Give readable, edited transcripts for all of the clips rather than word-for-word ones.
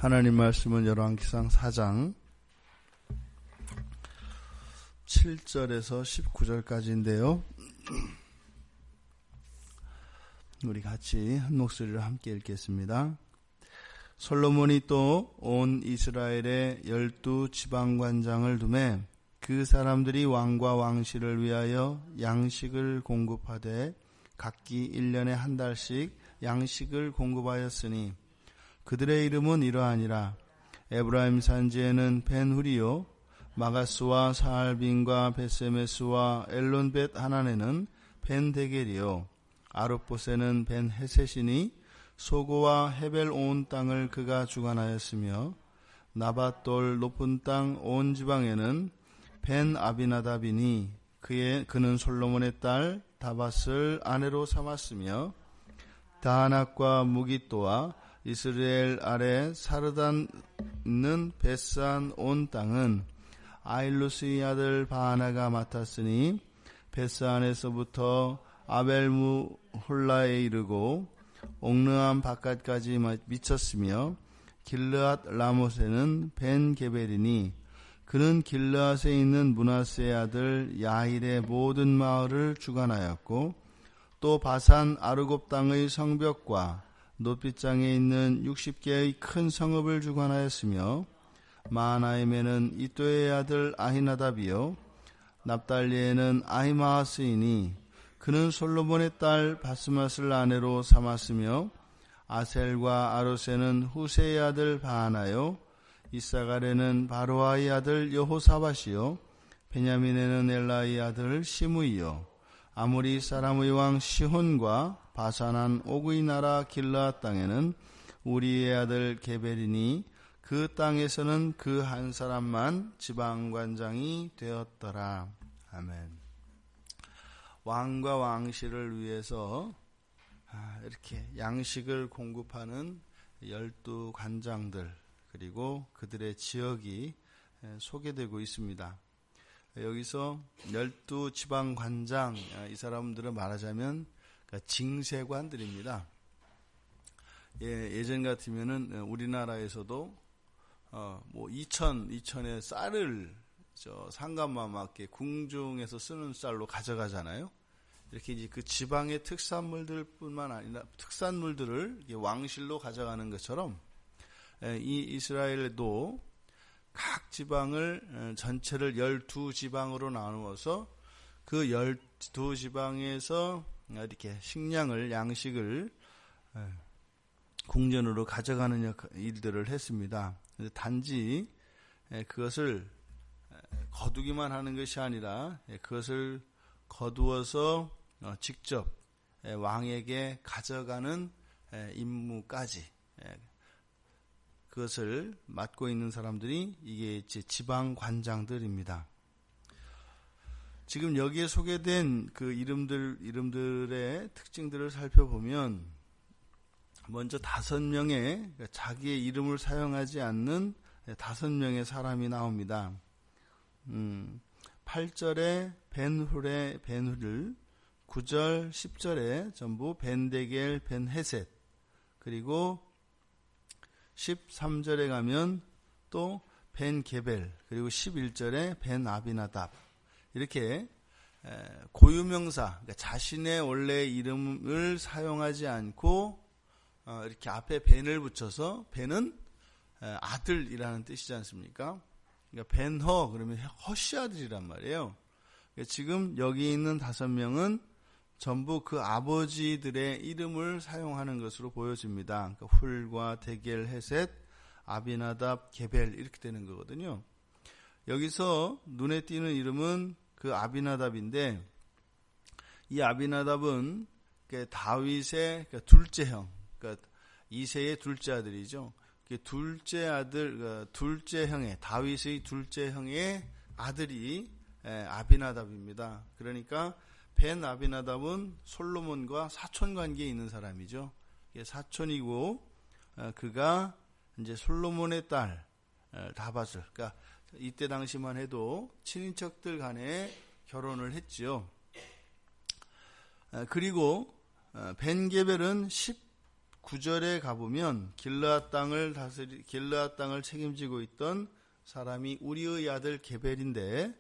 하나님 말씀은 열왕기상 4장 7절에서 19절까지인데요. 우리 같이 한 목소리로 함께 읽겠습니다. 솔로몬이 또 온 이스라엘의 12지방관장을 두매 그 사람들이 왕과 왕실을 위하여 양식을 공급하되 각기 1년에 한 달씩 양식을 공급하였으니 그들의 이름은 이러하니라. 에브라임 산지에는 벤후리요 마가스와 사알빈과 벳세메스와 엘론벳 하나네는 벤데겔이요 아룹봇에는 벤헤셋이니 소고와 헤벨 온 땅을 그가 주관하였으며 나밧돌 높은 땅 온 지방에는 벤 아비나답이니 그는 솔로몬의 딸 다밧을 아내로 삼았으며 다낙과 무깃도와 이스라엘 아래 사르단 있는 벳산 온 땅은 아일루스의 아들 바하나가 맡았으니 벳산에서부터 아벨무홀라에 이르고 옥르암 바깥까지 미쳤으며 길르앗 라못에는 벤게벨이니 그는 길르앗에 있는 므낫세의 아들 야힐의 모든 마을을 주관하였고 또 바산 아르곱 땅의 성벽과 놋빛장에 있는 60개의 큰 성읍을 주관하였으며 마하나임에는 이또의 아들 아히나답이요 납달리에는 아히마하스이니 그는 솔로몬의 딸 바스맛을 아내로 삼았으며 아셀과 아로세는 후세의 아들 바하나요 이사갈에는 바로아의 아들 여호사밧이요 베냐민에는 엘라의 아들 시므이요 아모리 사람의 왕 시혼과 바산한 옥의 나라 길르앗 땅에는 우리의 아들 게벨이니 그 땅에서는 그 한 사람만 지방관장이 되었더라. 아멘. 왕과 왕실을 위해서 이렇게 양식을 공급하는 12관장들 그리고 그들의 지역이 소개되고 있습니다. 여기서 12지방관장 이 사람들은 말하자면 징세관들입니다. 예전 같으면은 우리나라에서도 이천에 쌀을 상간만 맞게 궁중에서 쓰는 쌀로 가져가잖아요. 이렇게 이제 그 지방의 특산물들뿐만 아니라 특산물들을 왕실로 가져가는 것처럼 이 이스라엘도 각 지방을 전체를 12지방으로 나누어서 그 12지방에서 이렇게 식량을 양식을 궁전으로 가져가는 일들을 했습니다. 단지 그것을 거두기만 하는 것이 아니라 그것을 거두어서 직접 왕에게 가져가는 임무까지 그것을 맡고 있는 사람들이 이게 이제 지방관장들입니다. 지금 여기에 소개된 그 이름들의 특징들을 살펴보면 먼저 5명의 자기의 이름을 사용하지 않는 5명의 사람이 나옵니다. 8절에 벤훌의 벤훌, 9절, 10절에 전부 벤데겔, 벤헤셋, 그리고 13절에 가면 또 벤게벨, 그리고 11절에 벤아비나답. 이렇게 고유명사, 그러니까 자신의 원래 이름을 사용하지 않고 이렇게 앞에 벤을 붙여서 벤은 아들이라는 뜻이지 않습니까? 그러니까 벤허 그러면 허씨 아들이란 말이에요. 그러니까 지금 여기 있는 5명은 전부 그 아버지들의 이름을 사용하는 것으로 보여집니다. 그러니까 훌과 데겔, 헤셋, 아비나답, 게벨 이렇게 되는 거거든요. 여기서 눈에 띄는 이름은 그 아비나답인데 이 아비나답은 다윗의 둘째 형, 그러니까 이새의 둘째 아들이죠. 둘째 아들, 둘째 형의 다윗의 둘째 형의 아들이 아비나답입니다. 그러니까 벤 아비나답은 솔로몬과 사촌 관계에 있는 사람이죠. 사촌이고 그가 이제 솔로몬의 딸 다밧을, 그러니까 이때 당시만 해도 친인척들 간에 결혼을 했지요. 그리고 벤게벨은 9절에 가보면 길르앗 땅을 책임지고 있던 사람이 우리의 아들 게벨인데,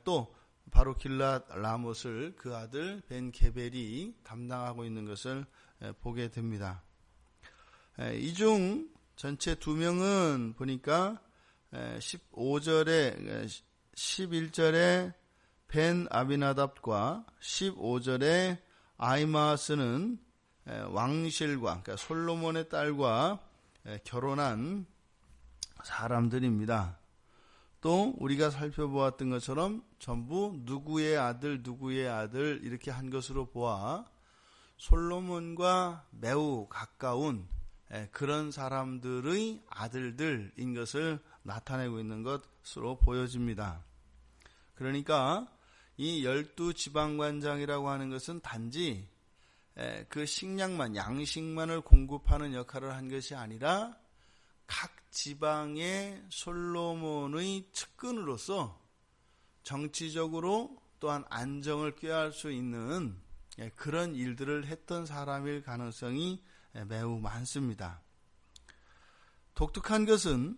또 바로 길르앗 라못을 그 아들 벤 게벨이 담당하고 있는 것을 보게 됩니다. 이 중 전체 2명은 보니까 11절에 벤 아비나답과 15절에 아이마스는 왕실과, 그러니까 솔로몬의 딸과 결혼한 사람들입니다. 또 우리가 살펴보았던 것처럼 전부 누구의 아들 이렇게 한 것으로 보아 솔로몬과 매우 가까운 그런 사람들의 아들들인 것을 나타내고 있는 것으로 보여집니다. 그러니까 이 12지방관장이라고 하는 것은 단지 그 양식만을 공급하는 역할을 한 것이 아니라 각 지방의 솔로몬의 측근으로서 정치적으로 또한 안정을 꾀할 수 있는 그런 일들을 했던 사람일 가능성이 매우 많습니다. 독특한 것은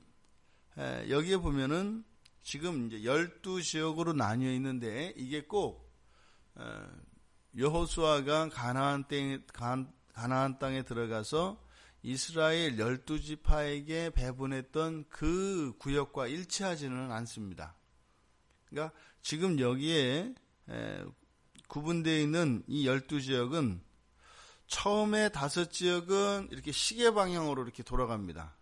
여기에 보면은 지금 이제 12지역으로 나뉘어 있는데, 이게 꼭 여호수아가 가나안 땅에 들어가서 이스라엘 12지파에게 배분했던 그 구역과 일치하지는 않습니다. 그러니까 지금 여기에 구분되어 있는 이 12지역은 처음에 5지역은 이렇게 시계 방향으로 이렇게 돌아갑니다.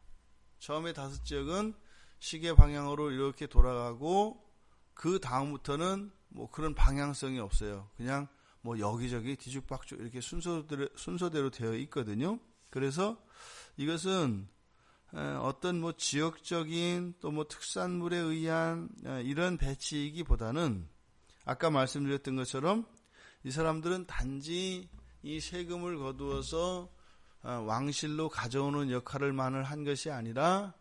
처음에 5지역은 시계 방향으로 이렇게 돌아가고, 그 다음부터는 뭐 그런 방향성이 없어요. 그냥 뭐 여기저기 뒤죽박죽 이렇게 순서대로 되어 있거든요. 그래서 이것은 어떤 뭐 지역적인 또 뭐 특산물에 의한 이런 배치이기보다는 아까 말씀드렸던 것처럼 이 사람들은 단지 이 세금을 거두어서 왕실로 가져오는 역할을만을 한 것이 아니라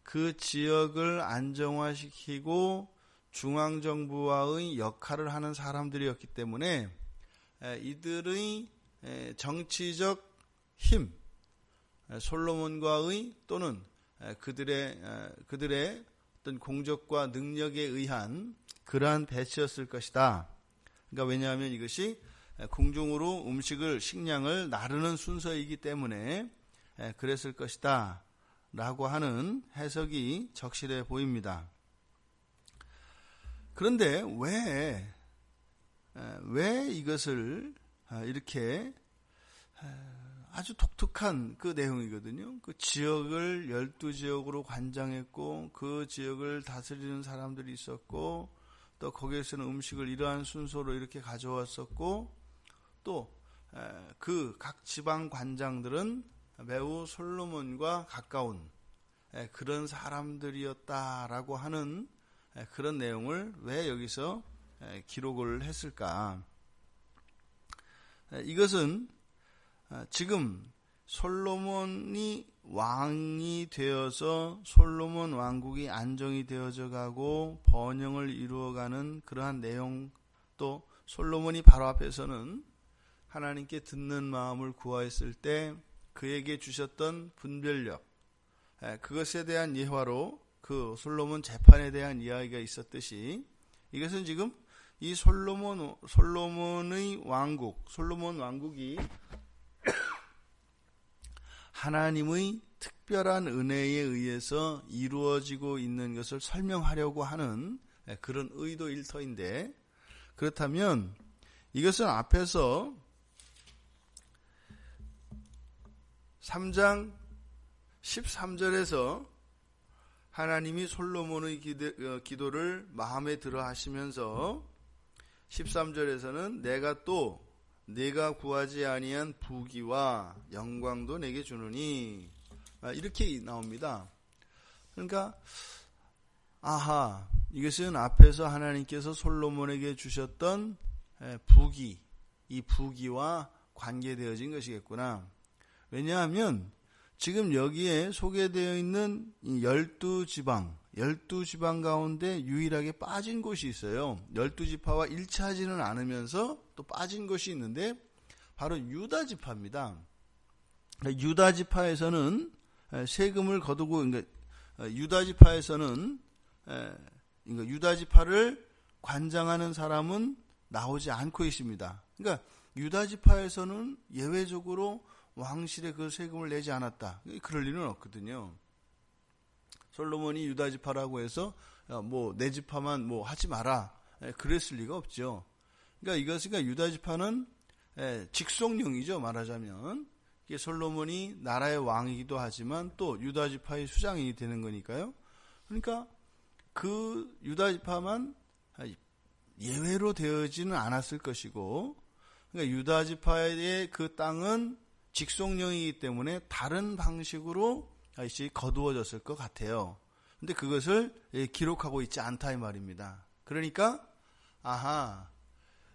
그 지역을 안정화시키고 중앙정부와의 역할을 하는 사람들이었기 때문에 이들의 정치적 힘, 솔로몬과의 또는 그들의 어떤 공적과 능력에 의한 그러한 배치였을 것이다. 그러니까 왜냐하면 이것이 궁중으로 식량을 나르는 순서이기 때문에 그랬을 것이다 라고 하는 해석이 적실해 보입니다. 그런데 왜 이것을 이렇게 아주 독특한 그 내용이거든요. 그 지역을 12지역으로 관장했고, 그 지역을 다스리는 사람들이 있었고, 또 거기에서는 음식을 이러한 순서로 이렇게 가져왔었고, 또 그 각 지방 관장들은 매우 솔로몬과 가까운 그런 사람들이었다라고 하는 그런 내용을 왜 여기서 기록을 했을까? 이것은 지금 솔로몬이 왕이 되어서 솔로몬 왕국이 안정이 되어져 가고 번영을 이루어가는 그러한 내용, 또 솔로몬이 바로 앞에서는 하나님께 듣는 마음을 구하였을 때 그에게 주셨던 분별력, 그것에 대한 예화로 그 솔로몬 재판에 대한 이야기가 있었듯이, 이것은 지금 이 솔로몬의 왕국, 솔로몬 왕국이 하나님의 특별한 은혜에 의해서 이루어지고 있는 것을 설명하려고 하는 그런 의도 일터인데, 그렇다면 이것은 앞에서 3장 13절에서 하나님이 솔로몬의 기도를 마음에 들어 하시면서 13절에서는 내가 구하지 아니한 부귀와 영광도 내게 주느니, 이렇게 나옵니다. 그러니까 이것은 앞에서 하나님께서 솔로몬에게 주셨던 부귀, 이 부귀와 관계되어진 것이겠구나. 왜냐하면 지금 여기에 소개되어 있는 이 12지방 가운데 유일하게 빠진 곳이 있어요. 12지파와 일치하지는 않으면서 또 빠진 곳이 있는데 바로 유다 지파입니다. 유다 지파에서는 세금을 거두고, 그러니까 유다 지파에서는 유다 지파를 관장하는 사람은 나오지 않고 있습니다. 그러니까 유다 지파에서는 예외적으로 왕실에 그 세금을 내지 않았다. 그럴 리는 없거든요. 솔로몬이 유다 지파라고 해서 내 지파만 하지 마라, 그랬을 리가 없죠. 그러니까 이것은 유다 지파는 직속령이죠. 말하자면 이게 솔로몬이 나라의 왕이기도 하지만 또 유다 지파의 수장이 되는 거니까요. 그러니까 그 유다 지파만 예외로 되어지는 않았을 것이고, 그러니까 유다 지파의 그 땅은 직속령이기 때문에 다른 방식으로 거두어졌을 것 같아요. 근데 그것을 기록하고 있지 않다 이 말입니다. 그러니까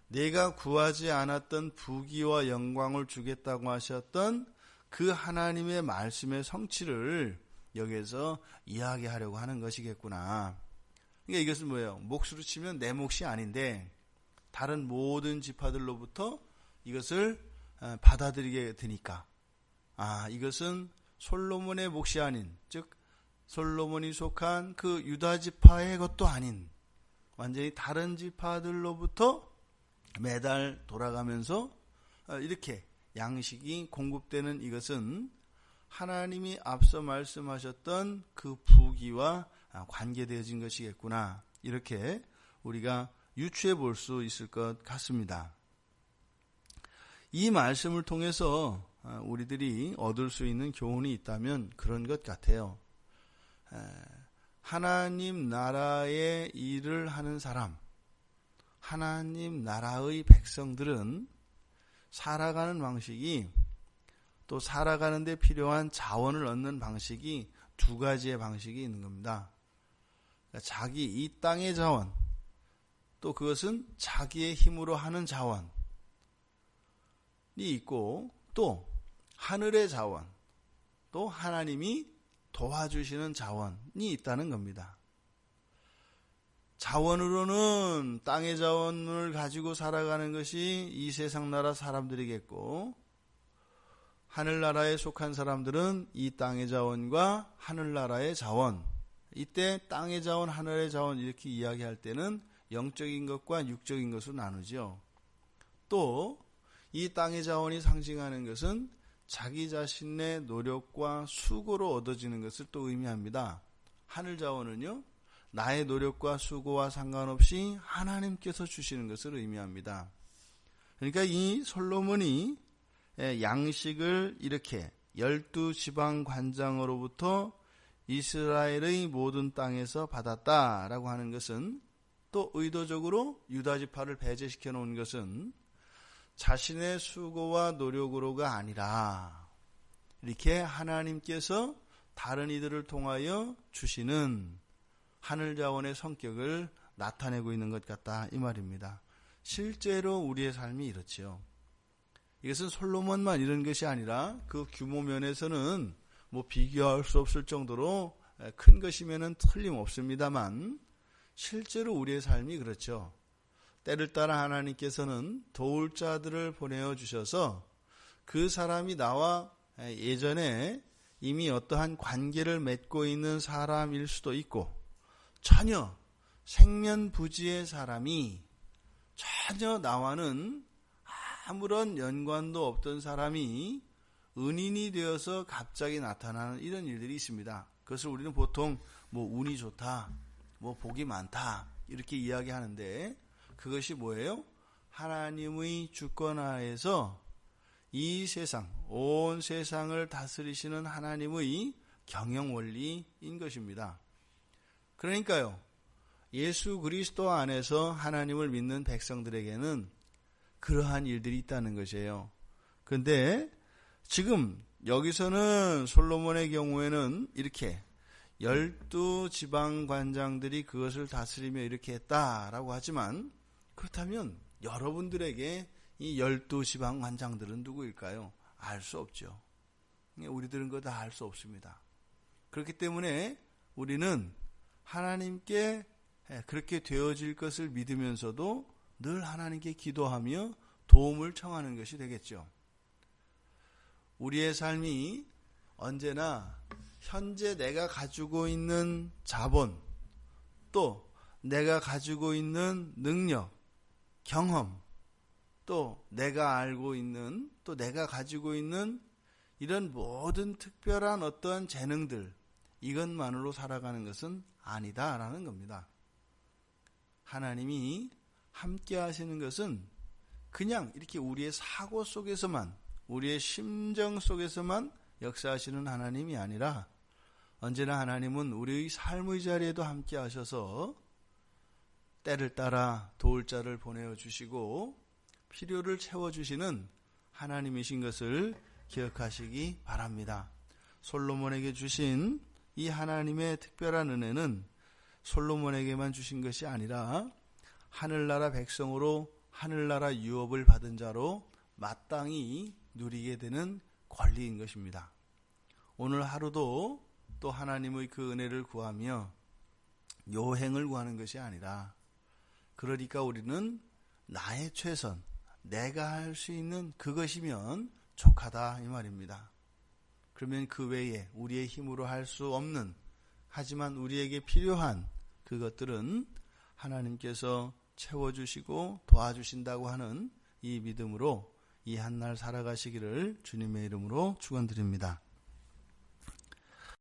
내가 구하지 않았던 부귀와 영광을 주겠다고 하셨던 그 하나님의 말씀의 성취를 여기에서 이야기하려고 하는 것이겠구나. 그러니까 이것은 뭐예요? 몫으로 치면 내 몫이 아닌데 다른 모든 지파들로부터 이것을 받아들이게 되니까 이것은 솔로몬의 몫이 아닌, 즉 솔로몬이 속한 그 유다 지파의 것도 아닌 완전히 다른 지파들로부터 매달 돌아가면서 이렇게 양식이 공급되는 이것은 하나님이 앞서 말씀하셨던 그 부귀와 관계되어진 것이겠구나. 이렇게 우리가 유추해 볼 수 있을 것 같습니다. 이 말씀을 통해서 우리들이 얻을 수 있는 교훈이 있다면 그런 것 같아요. 하나님 나라의 일을 하는 사람, 하나님 나라의 백성들은 살아가는 방식이, 또 살아가는 데 필요한 자원을 얻는 방식이 두 가지의 방식이 있는 겁니다. 자기 이 땅의 자원, 또 그것은 자기의 힘으로 하는 자원이 있고, 또 하늘의 자원, 또 하나님이 도와주시는 자원이 있다는 겁니다. 자원으로는 땅의 자원을 가지고 살아가는 것이 이 세상 나라 사람들이겠고, 하늘나라에 속한 사람들은 이 땅의 자원과 하늘나라의 자원, 이때 땅의 자원, 하늘의 자원 이렇게 이야기할 때는 영적인 것과 육적인 것으로 나누죠. 또 이 땅의 자원이 상징하는 것은 자기 자신의 노력과 수고로 얻어지는 것을 또 의미합니다. 하늘 자원은요, 나의 노력과 수고와 상관없이 하나님께서 주시는 것을 의미합니다. 그러니까 이 솔로몬이 양식을 이렇게 12지방 관장으로부터 이스라엘의 모든 땅에서 받았다라고 하는 것은, 또 의도적으로 유다 지파를 배제시켜 놓은 것은 자신의 수고와 노력으로가 아니라 이렇게 하나님께서 다른 이들을 통하여 주시는 하늘 자원의 성격을 나타내고 있는 것 같다 이 말입니다. 실제로 우리의 삶이 이렇지요. 이것은 솔로몬만 이런 것이 아니라 그 규모 면에서는 비교할 수 없을 정도로 큰 것이면은 틀림없습니다만, 실제로 우리의 삶이 그렇죠. 때를 따라 하나님께서는 도울 자들을 보내어 주셔서 그 사람이 나와 예전에 이미 어떠한 관계를 맺고 있는 사람일 수도 있고, 전혀 생면부지의 사람이 전혀 나와는 아무런 연관도 없던 사람이 은인이 되어서 갑자기 나타나는 이런 일들이 있습니다. 그것을 우리는 보통 운이 좋다, 복이 많다 이렇게 이야기하는데, 그것이 뭐예요? 하나님의 주권하에서 이 세상, 온 세상을 다스리시는 하나님의 경영 원리인 것입니다. 그러니까요, 예수 그리스도 안에서 하나님을 믿는 백성들에게는 그러한 일들이 있다는 것이에요. 그런데 지금 여기서는 솔로몬의 경우에는 이렇게 12지방 관장들이 그것을 다스리며 이렇게 했다라고 하지만, 그렇다면 여러분들에게 이 12지방 관장들은 누구일까요? 알 수 없죠. 우리들은 그거 다 알 수 없습니다. 그렇기 때문에 우리는 하나님께 그렇게 되어질 것을 믿으면서도 늘 하나님께 기도하며 도움을 청하는 것이 되겠죠. 우리의 삶이 언제나 현재 내가 가지고 있는 자본, 또 내가 가지고 있는 능력, 경험, 또 내가 알고 있는, 또 내가 가지고 있는 이런 모든 특별한 어떠한 재능들, 이것만으로 살아가는 것은 아니다라는 겁니다. 하나님이 함께 하시는 것은 그냥 이렇게 우리의 사고 속에서만, 우리의 심정 속에서만 역사하시는 하나님이 아니라 언제나 하나님은 우리의 삶의 자리에도 함께 하셔서 때를 따라 도울 자를 보내어 주시고 필요를 채워주시는 하나님이신 것을 기억하시기 바랍니다. 솔로몬에게 주신 이 하나님의 특별한 은혜는 솔로몬에게만 주신 것이 아니라 하늘나라 백성으로 하늘나라 유업을 받은 자로 마땅히 누리게 되는 권리인 것입니다. 오늘 하루도 또 하나님의 그 은혜를 구하며 요행을 구하는 것이 아니라, 그러니까 우리는 나의 최선, 내가 할 수 있는 그것이면 족하다 이 말입니다. 그러면 그 외에 우리의 힘으로 할 수 없는, 하지만 우리에게 필요한 그것들은 하나님께서 채워주시고 도와주신다고 하는 이 믿음으로 이 한날 살아가시기를 주님의 이름으로 축원드립니다.